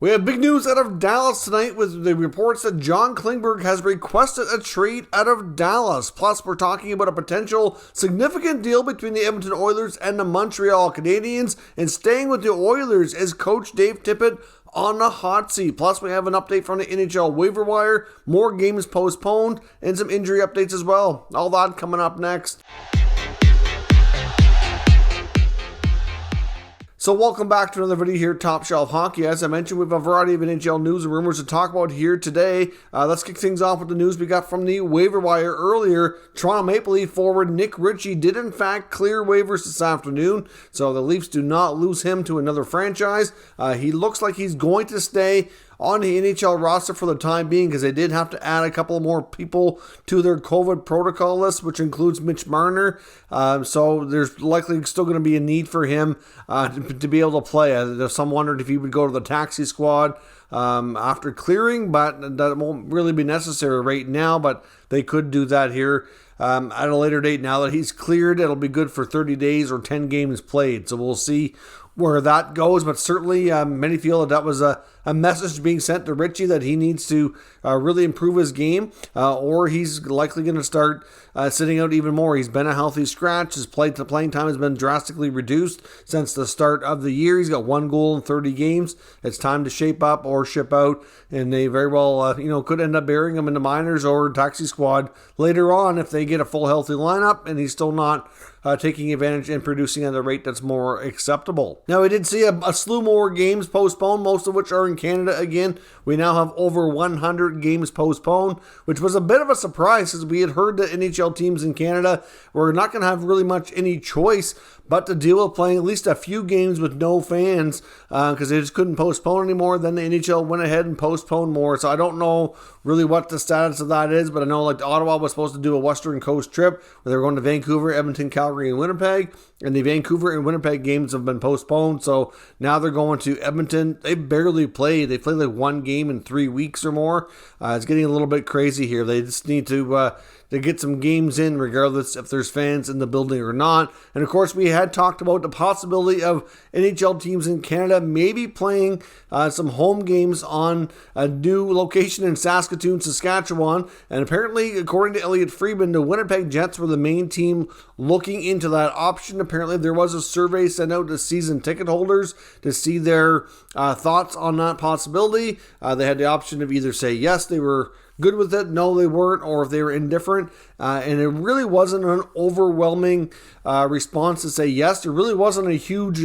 We have big news out of Dallas tonight with the reports that John Klingberg has requested a trade out of Dallas. Plus, we're talking about a potential significant deal between the Edmonton Oilers and the Montreal Canadiens. And staying with the Oilers is Coach Dave Tippett on the hot seat. Plus, we have an update from the NHL waiver wire, more games postponed, and some injury updates as well. All that coming up next. So welcome back to another video here at Top Shelf Hockey. As I mentioned, we have a variety of NHL news and rumors to talk about here today. Let's kick things off with the news we got from the waiver wire earlier. Toronto Maple Leaf forward Nick Ritchie did in fact clear waivers this afternoon, so the Leafs do not lose him to another franchise. He looks like he's going to stay on the NHL roster for the time being because they did have to add a couple more people to their COVID protocol list, which includes Mitch Marner. So there's likely still going to be a need for him to be able to play. There's some wondering if he would go to the taxi squad after clearing, but that won't really be necessary right now, but they could do that here at a later date. Now that he's cleared, it'll be good for 30 days or 10 games played. So we'll see where that goes, but certainly many feel that was a message being sent to Ritchie that he needs to really improve his game, or he's likely going to start sitting out even more. He's been a healthy scratch. His playing time has been drastically reduced since the start of the year. He's got 1 goal in 30 games. It's time to shape up or ship out, and they very well could end up burying him in the minors or taxi squad later on if they get a full healthy lineup and he's still not taking advantage and producing at a rate that's more acceptable. Now, we did see a slew more games postponed, most of which are in Canada again. We now have over 100 games postponed, which was a bit of a surprise as we had heard that NHL teams in Canada were not going to have really much any choice but to deal with playing at least a few games with no fans because they just couldn't postpone anymore. Then the NHL went ahead and postponed more. So I don't know really what the status of that is, but I know like Ottawa was supposed to do a Western Coast trip where they were going to Vancouver, Edmonton, Calgary, and Winnipeg. And the Vancouver and Winnipeg games have been postponed. So now they're going to Edmonton. They barely played. They played like 1 game in 3 weeks or more. It's getting a little bit crazy here. They just need to get some games in regardless if there's fans in the building or not. And of course, we had talked about the possibility of NHL teams in Canada maybe playing some home games on a new location in Saskatoon, Saskatchewan. And apparently, according to Elliotte Friedman, the Winnipeg Jets were the main team looking into that option. Apparently, there was a survey sent out to season ticket holders to see their thoughts on that possibility. They had the option of either say yes, they were good with it, no they weren't, or if they were indifferent, and it really wasn't an overwhelming response to say yes. There really wasn't a huge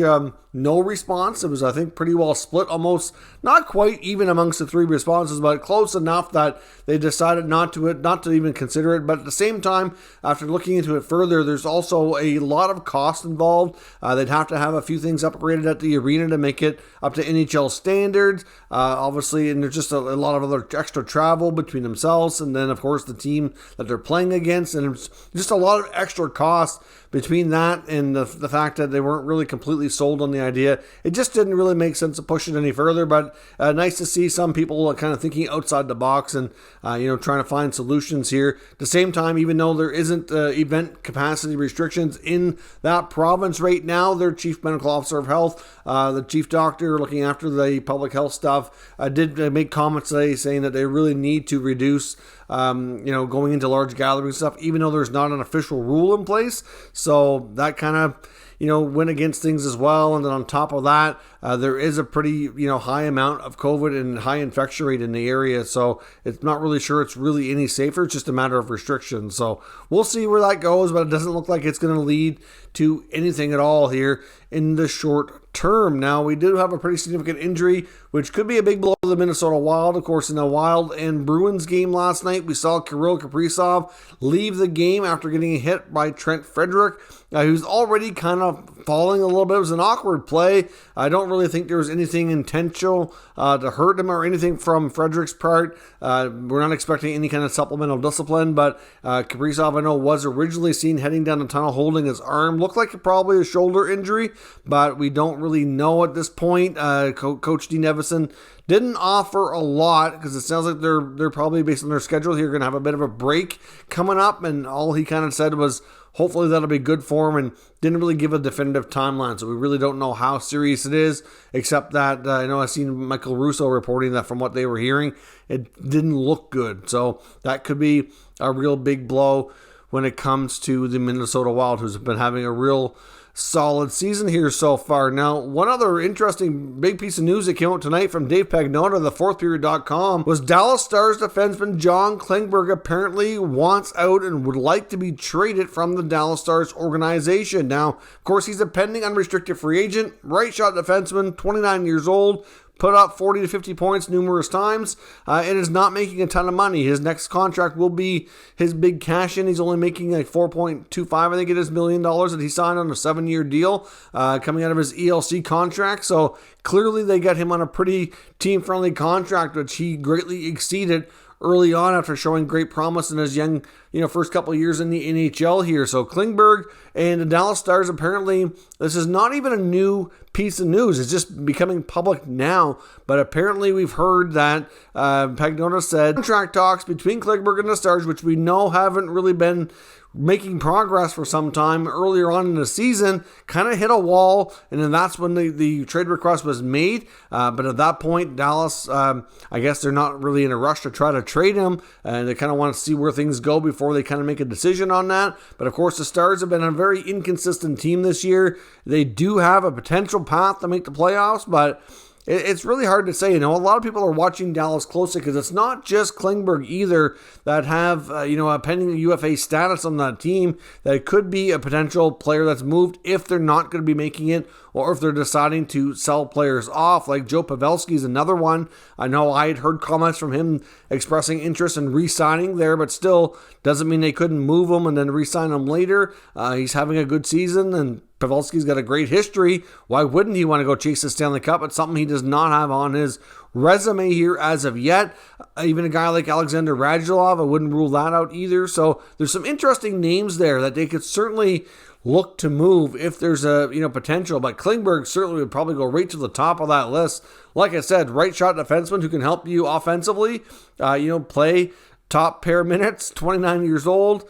no response. It was, I think, pretty well split, almost not quite even amongst the 3 responses, but close enough that they decided not to even consider it. But at the same time, after looking into it further, there's also a lot of cost involved. They'd have to have a few things upgraded at the arena to make it up to NHL standards, obviously, and there's just a lot of other extra travel between themselves and then, of course, the team that they're playing against, and it's just a lot of extra cost between that and the fact that they weren't really completely sold on the idea. It just didn't really make sense to push it any further, but nice to see some people kind of thinking outside the box and trying to find solutions here. At the same time, even though there isn't event capacity restrictions in that province right now, their chief medical officer of health, the chief doctor looking after the public health stuff, did make comments today saying that they really need to reduce going into large gatherings stuff, even though there's not an official rule in place. So that kind of went against things as well. And then on top of that, there is a pretty, high amount of COVID and high infection rate in the area. So it's not really sure it's really any safer. It's just a matter of restrictions. So we'll see where that goes, but it doesn't look like it's going to lead to anything at all here in the short term. Now, we do have a pretty significant injury, which could be a big blow to the Minnesota Wild. Of course, in the Wild and Bruins game last night, we saw Kirill Kaprizov leave the game after getting hit by Trent Frederic, who's already kind of falling a little bit. It was an awkward play. I don't really think there was anything intentional to hurt him or anything from Frederic's part. We're not expecting any kind of supplemental discipline, but Kaprizov, I know, was originally seen heading down the tunnel holding his arm. Looked like probably a shoulder injury, but we don't really know at this point. Coach Dean Evison didn't offer a lot because it sounds like they're probably, based on their schedule here, going to have a bit of a break coming up, and all he kind of said was hopefully that'll be good for him, and didn't really give a definitive timeline, so we really don't know how serious it is, except that I know I've seen Michael Russo reporting that from what they were hearing, it didn't look good. So that could be a real big blow when it comes to the Minnesota Wild, who's been having a real solid season here so far. Now, one other interesting big piece of news that came out tonight from Dave Pagnotta, the fourthperiod.com, was Dallas Stars defenseman John Klingberg apparently wants out and would like to be traded from the Dallas Stars organization. Now, of course, he's a pending unrestricted free agent, right shot defenseman, 29 years old, put up 40 to 50 points numerous times, and is not making a ton of money. His next contract will be his big cash in. He's only making like $4.25, I think it is, $1 million that he signed on a 7-year deal coming out of his ELC contract. So clearly they got him on a pretty team-friendly contract, which he greatly exceeded early on after showing great promise in his young, first couple of years in the NHL here. So Klingberg and the Dallas Stars, apparently, this is not even a new piece of news. It's just becoming public now. But apparently we've heard that Pagnotta said contract talks between Klingberg and the Stars, which we know haven't really been making progress for some time earlier on in the season, kind of hit a wall, and then that's when the trade request was made. But at that point, Dallas, I guess they're not really in a rush to try to trade him, and they kind of want to see where things go before they kind of make a decision on that. But of course, the Stars have been a very inconsistent team this year. They do have a potential path to make the playoffs, but it's really hard to say. A lot of people are watching Dallas closely because it's not just Klingberg either that have, a pending UFA status on that team, that it could be a potential player that's moved if they're not going to be making it, or if they're deciding to sell players off. Like Joe Pavelski is another one. I know I had heard comments from him expressing interest in re-signing there, but still doesn't mean they couldn't move him and then re-sign him later. He's having a good season, and Pavelski's got a great history. Why wouldn't he want to go chase the Stanley Cup? It's something he does not have on his resume here as of yet. Even a guy like Alexander Radulov, I wouldn't rule that out either. So there's some interesting names there that they could certainly look to move if there's a potential. But Klingberg certainly would probably go right to the top of that list. Like I said, right shot defenseman who can help you offensively, play top pair minutes, 29 years old.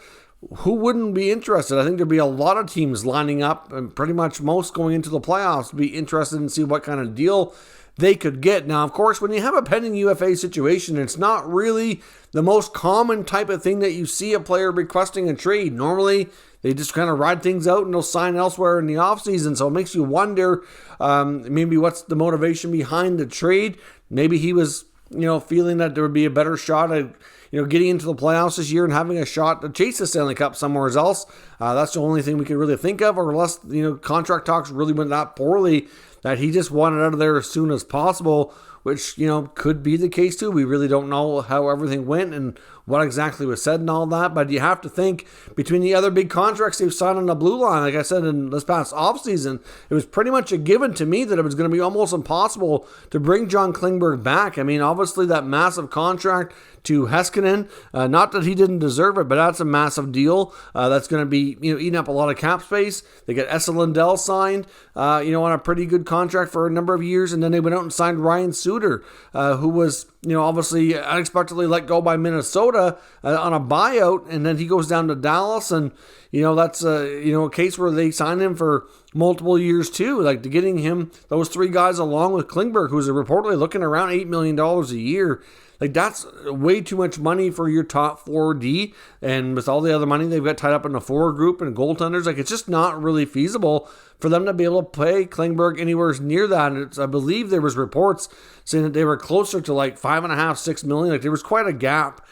Who wouldn't be interested? I think there'd be a lot of teams lining up, and pretty much most going into the playoffs be interested in see what kind of deal they could get. Now, of course, when you have a pending UFA situation, it's not really the most common type of thing that you see a player requesting a trade. Normally, they just kind of ride things out and they'll sign elsewhere in the offseason. So it makes you wonder maybe what's the motivation behind the trade. Maybe he was, feeling that there would be a better shot at getting into the playoffs this year and having a shot to chase the Stanley Cup somewhere else. That's the only thing we can really think of, or unless, contract talks really went that poorly that he just wanted out of there as soon as possible, which, could be the case too. We really don't know how everything went and what exactly was said and all that, but you have to think between the other big contracts they've signed on the blue line, like I said in this past offseason, it was pretty much a given to me that it was going to be almost impossible to bring John Klingberg back. I mean, obviously that massive contract to Heiskanen, not that he didn't deserve it, but that's a massive deal. That's going to be, eating up a lot of cap space. They got Esa Lindell signed, on a pretty good contract for a number of years, and then they went out and signed Ryan Suter, who was, obviously unexpectedly let go by Minnesota on a buyout, and then he goes down to Dallas, and that's a case where they signed him for multiple years too. Like to getting him those three guys along with Klingberg, who's reportedly looking around $8 million a year. Like that's way too much money for your top 4D, and with all the other money they've got tied up in the forward group and goaltenders, like it's just not really feasible for them to be able to pay Klingberg anywhere near that. And I believe there was reports saying that they were closer to like $5.5-6 million. Like there was quite a gap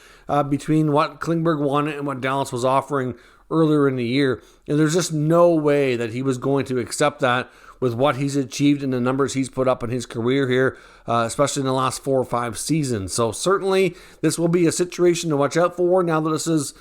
between what Klingberg wanted and what Dallas was offering earlier in the year, and there's just no way that he was going to accept that with what he's achieved and the numbers he's put up in his career here, especially in the last 4 or 5 seasons. So certainly this will be a situation to watch out for. Now that this is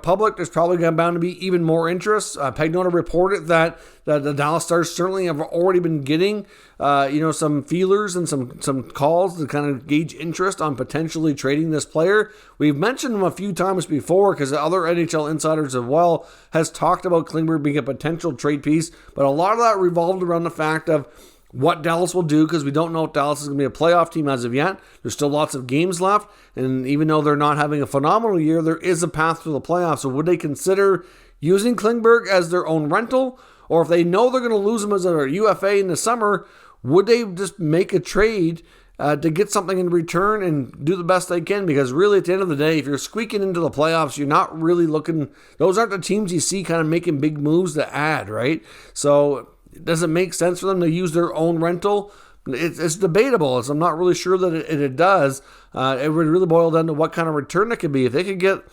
public, there's probably bound to be even more interest. Pagnotta reported that the Dallas Stars certainly have already been getting some feelers and some calls to kind of gauge interest on potentially trading this player. We've mentioned him a few times before because other NHL insiders as well has talked about Klingberg being a potential trade piece, but a lot of that revolved around the fact of what Dallas will do, because we don't know if Dallas is going to be a playoff team as of yet. There's still lots of games left, and even though they're not having a phenomenal year, there is a path to the playoffs. So would they consider using Klingberg as their own rental, or if they know they're going to lose him as a UFA in the summer, would they just make a trade to get something in return and do the best they can? Because really, at the end of the day, if you're squeaking into the playoffs, you're not really looking, those aren't the teams you see kind of making big moves to add, right? So does it make sense for them to use their own rental? It's debatable. I'm not really sure that it does. It would really boil down to what kind of return it could be. If they could get,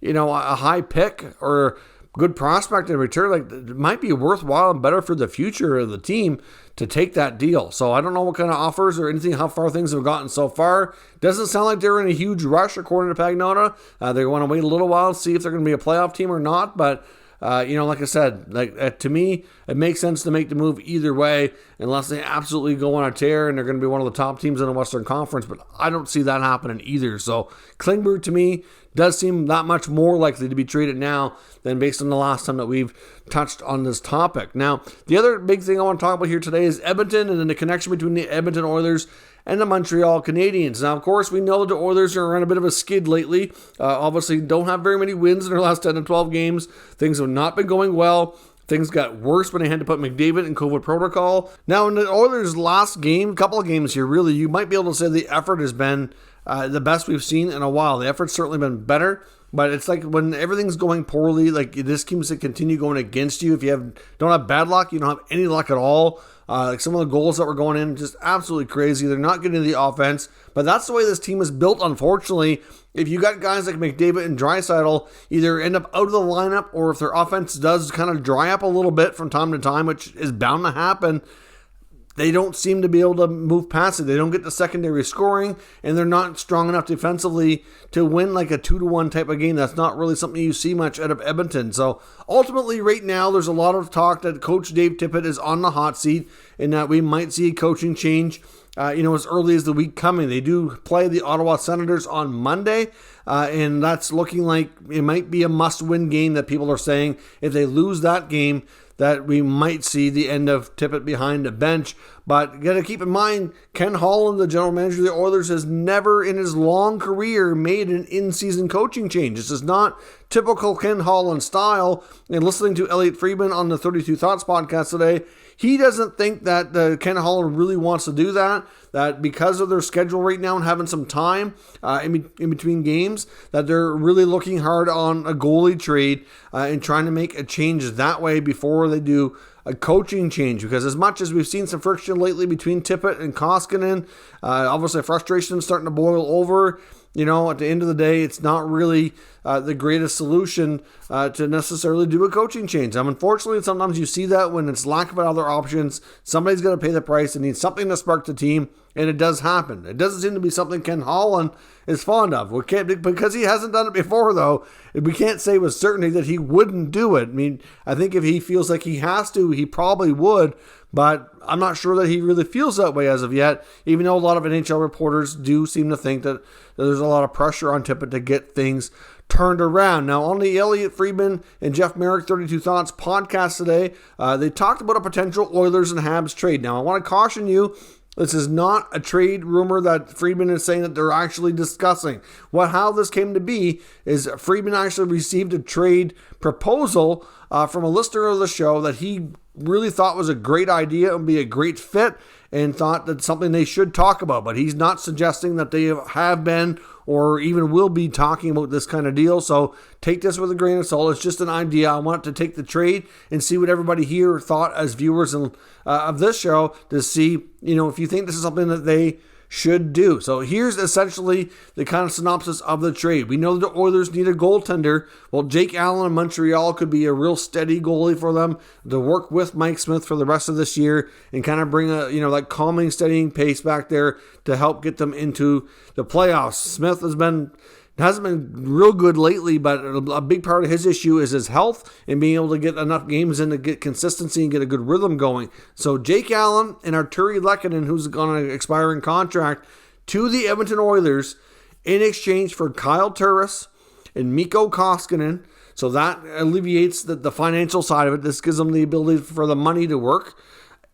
a high pick or good prospect in return, like, it might be worthwhile and better for the future of the team to take that deal. So I don't know what kind of offers or anything, how far things have gotten so far. Doesn't sound like they're in a huge rush, according to Pagnotta. They want to wait a little while and see if they're going to be a playoff team or not. But like I said, to me, it makes sense to make the move either way, unless they absolutely go on a tear and they're going to be one of the top teams in the Western Conference. But I don't see that happening either. So Klingberg, to me, does seem that much more likely to be traded now than based on the last time that we've touched on this topic. Now, the other big thing I want to talk about here today is Edmonton and then the connection between the Edmonton Oilers and the Montreal Canadiens. Now, of course, we know that the Oilers are on a bit of a skid lately. Obviously, don't have very many wins in their last 10 to 12 games. Things have not been going well. Things got worse when they had to put McDavid in COVID protocol. Now, in the Oilers' last game, couple of games here, really, you might be able to say the effort has been the best we've seen in a while. The effort's certainly been better, but it's like when everything's going poorly, like this seems to continue going against you. If you don't have bad luck, you don't have any luck at all. Like some of the goals that were going in, just absolutely crazy. They're not getting the offense, but that's the way this team is built, unfortunately. If you got guys like McDavid and Draisaitl either end up out of the lineup, or if their offense does kind of dry up a little bit from time to time, which is bound to happen, they don't seem to be able to move past it. They don't get the secondary scoring, and they're not strong enough defensively to win like a 2-1 type of game. That's not really something you see much out of Edmonton. So ultimately, right now, there's a lot of talk that Coach Dave Tippett is on the hot seat and that we might see a coaching change as early as the week coming. They do play the Ottawa Senators on Monday, and that's looking like it might be a must-win game that people are saying if they lose that game, that we might see the end of Tippett behind the bench. But you got to keep in mind, Ken Holland, the general manager of the Oilers, has never in his long career made an in-season coaching change. This is not typical Ken Holland style. And listening to Elliotte Friedman on the 32 Thoughts podcast today, he doesn't think that Ken Holland really wants to do that because of their schedule right now and having some time in between games, that they're really looking hard on a goalie trade and trying to make a change that way before they do a coaching change. Because as much as we've seen some friction lately between Tippett and Koskinen, obviously frustration is starting to boil over. At the end of the day, it's not really the greatest solution to necessarily do a coaching change. Unfortunately, sometimes you see that when it's lack of other options, somebody's going to pay the price and needs something to spark the team, and it does happen. It doesn't seem to be something Ken Holland is fond of. Because he hasn't done it before, though, we can't say with certainty that he wouldn't do it. I mean, I think if he feels like he has to, he probably would. But I'm not sure that he really feels that way as of yet, even though a lot of NHL reporters do seem to think that there's a lot of pressure on Tippett to get things turned around. Now, on the Elliotte Friedman and Jeff Merrick 32 Thoughts podcast today, they talked about a potential Oilers and Habs trade. Now, I want to caution you, this is not a trade rumor that Friedman is saying that they're actually discussing. How this came to be is Friedman actually received a trade proposal from a listener of the show that he really thought was a great idea and be a great fit, and thought that's something they should talk about. But he's not suggesting that they have been or even will be talking about this kind of deal. So take this with a grain of salt. It's just an idea. I want to take the trade and see what everybody here thought as viewers of this show, to see, if you think this is something that they should do. So here's essentially the kind of synopsis of the trade. We know that the Oilers need a goaltender. Well, Jake Allen in Montreal could be a real steady goalie for them to work with Mike Smith for the rest of this year and kind of bring a, like calming, steadying pace back there to help get them into the playoffs. Smith hasn't been real good lately, but a big part of his issue is his health and being able to get enough games in to get consistency and get a good rhythm going. So Jake Allen and Arturi Lehkonen, who's on an expiring contract, to the Edmonton Oilers in exchange for Kyle Turris and Mikko Koskinen. So that alleviates the financial side of it. This gives them the ability for the money to work,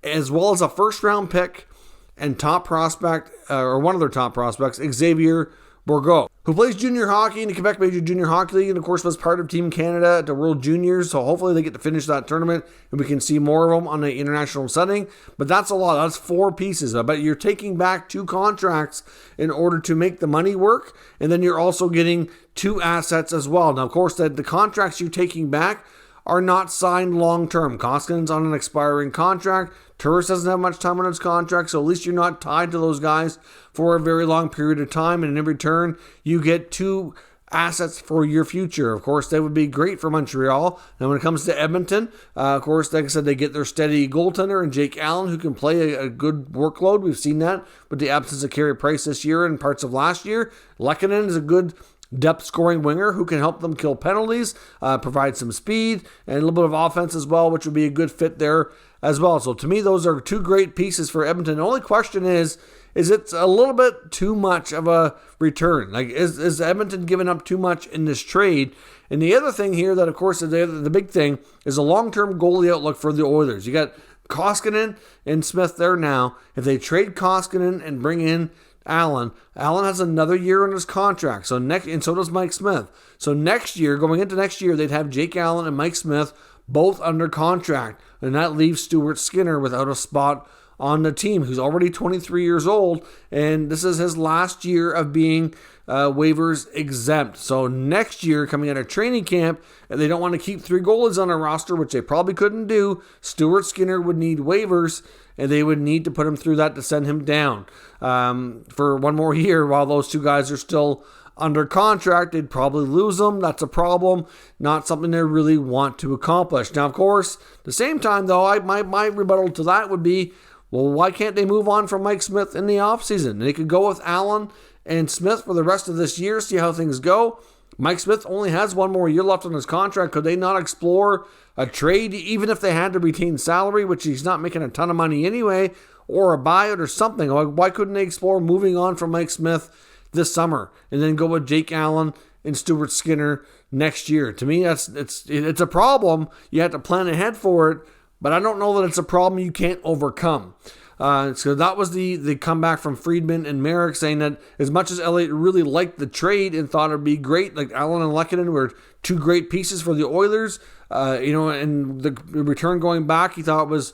as well as a first-round pick and top prospect, or one of their top prospects, Xavier Bourgault, who plays junior hockey in the Quebec Major Junior Hockey League and, of course, was part of Team Canada at the World Juniors. So hopefully they get to finish that tournament and we can see more of them on the international setting. But that's a lot. That's 4 pieces. I bet you're taking back 2 contracts in order to make the money work. And then you're also getting 2 assets as well. Now, of course, the contracts you're taking back are not signed long-term. Koskinen's on an expiring contract. Turris doesn't have much time on his contract, so at least you're not tied to those guys for a very long period of time. And in return, you get 2 assets for your future. Of course, that would be great for Montreal. Now, when it comes to Edmonton, of course, like I said, they get their steady goaltender and Jake Allen, who can play a good workload. We've seen that with the absence of Carey Price this year and parts of last year. Lehkonen is a good depth scoring winger who can help them kill penalties, provide some speed, and a little bit of offense as well, which would be a good fit there as well. So to me, those are 2 great pieces for Edmonton. The only question is it a little bit too much of a return? Like, is Edmonton giving up too much in this trade? And the other thing here that, of course, the big thing is a long-term goalie outlook for the Oilers. You got Koskinen and Smith there now. If they trade Koskinen and bring in Allen has another year on his contract. And so does Mike Smith. So next year, going into next year, they'd have Jake Allen and Mike Smith both under contract. And that leaves Stuart Skinner without a spot on the team, who's already 23 years old. And this is his last year of being waivers exempt. So next year, coming out of training camp, and they don't want to keep 3 goalies on a roster, which they probably couldn't do, Stuart Skinner would need waivers, and they would need to put him through that to send him down for 1 more year while those 2 guys are still under contract. They'd probably lose them. That's a problem. Not something they really want to accomplish. Now, of course, at the same time, though, my rebuttal to that would be, well, why can't they move on from Mike Smith in the offseason? They could go with Allen and Smith for the rest of this year, see how things go. Mike Smith only has 1 more year left on his contract. Could they not explore a trade, even if they had to retain salary, which he's not making a ton of money anyway, or a buyout or something? Why couldn't they explore moving on from Mike Smith this summer and then go with Jake Allen and Stuart Skinner next year? To me, it's a problem. You have to plan ahead for it, but I don't know that it's a problem you can't overcome. So that was the comeback from Friedman and Merrick, saying that as much as Elliott really liked the trade and thought it'd be great, like Allen and Lehkonen were 2 great pieces for the Oilers, and the return going back he thought was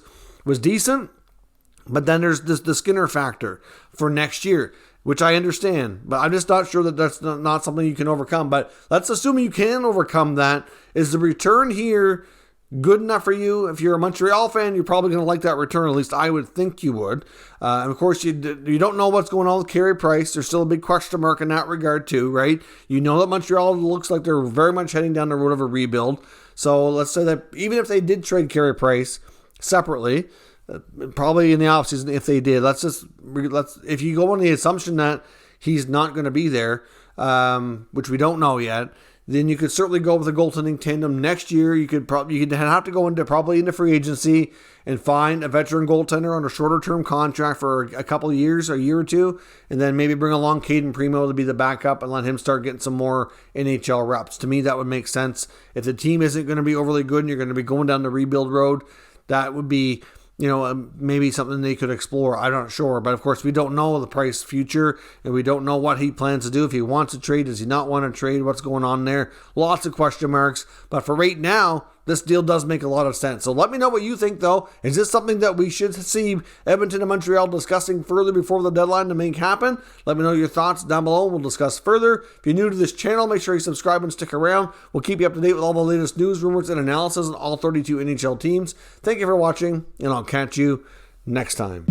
decent. But then there's the Skinner factor for next year, which I understand, but I'm just not sure that that's not something you can overcome. But let's assume you can overcome that. Is the return here good enough for you? If you're a Montreal fan, you're probably going to like that return. At least I would think you would. And of course, you don't know what's going on with Carey Price. There's still a big question mark in that regard too, right? You know that Montreal looks like they're very much heading down the road of a rebuild. So let's say that even if they did trade Carey Price separately, probably in the offseason, if they did, if you go on the assumption that he's not going to be there, which we don't know yet, then you could certainly go with a goaltending tandem next year. You'd have to go into free agency and find a veteran goaltender on a shorter term contract for a couple of years, a year or 2, and then maybe bring along Caden Primo to be the backup and let him start getting some more NHL reps. To me, that would make sense. If the team isn't going to be overly good and you're going to be going down the rebuild road, that would be, maybe something they could explore. I'm not sure. But of course, we don't know the Price future, and we don't know what he plans to do. If he wants to trade, does he not want to trade? What's going on there? Lots of question marks. But for right now, this deal does make a lot of sense. So let me know what you think, though. Is this something that we should see Edmonton and Montreal discussing further before the deadline to make happen? Let me know your thoughts down below, and we'll discuss further. If you're new to this channel, make sure you subscribe and stick around. We'll keep you up to date with all the latest news, rumors, and analysis on all 32 NHL teams. Thank you for watching, and I'll catch you next time.